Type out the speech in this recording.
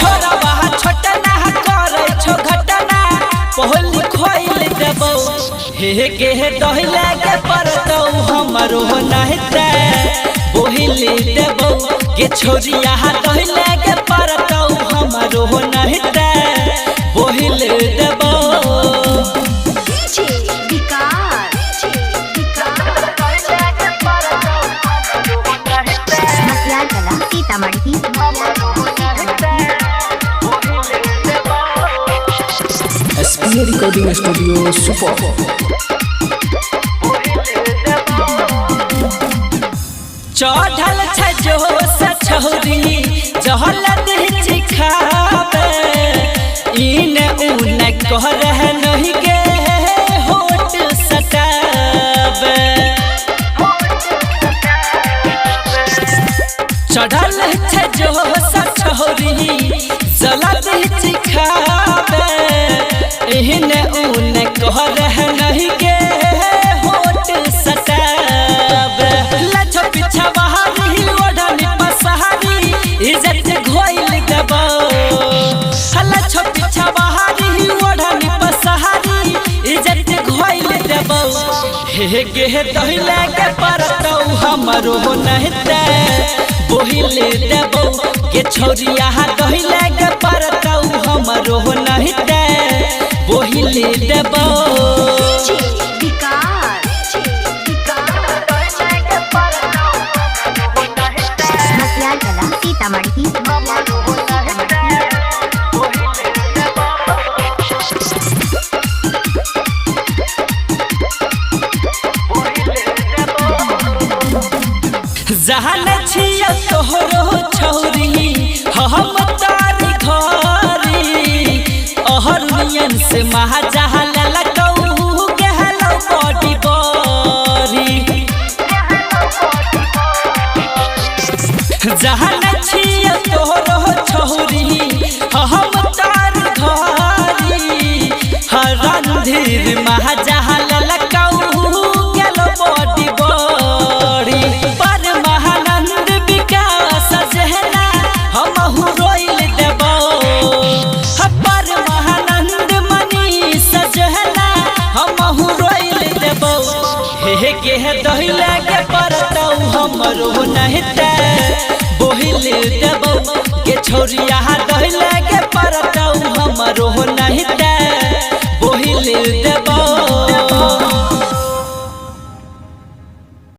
छोरा बाहा छोटा ना करे छो घटना पहली खोइल देबो हे के दहिले के परतौ हमरो नहिते बोहिली देबो के छोरिया दहिले के परतौ हमरो नहिते बोहिली देबो SPA Recording Studio Super चढ़ल छ जो सछौरी जहल दिछि खाबे इने उने कह रह नहीं के होट सटाबे चढ़ल छ जो सछौरी जला दिछि खाबे इने उने कह रह नहीं के होट सटाबे लछ पीछा बहारी ओढ़नी पसहारी इज्जत घोइल देबो लछ पीछा बहारी ओढ़नी पसहारी इज्जत घोइल देबो हे गे दहिले के परतौ हमरो नहिते बोहिल देबो के छोरिया दहिले के परतौ हमरो नहिते बोहिल देबो जहन छिया तोहरो छौरी हम तारी घरी अहरियन से महाजहल लगौ गहलो बॉडी बरी जहन छिया तोहरो छौरी हम तारी घरी रणधीर महाजहल लगौ गहलो बॉडी बरी के दहिले के परतौ हमरो नहिते बोहिल देबो के छोरिया दहिले के परतौ हमरो नहिते बोहिल देबो।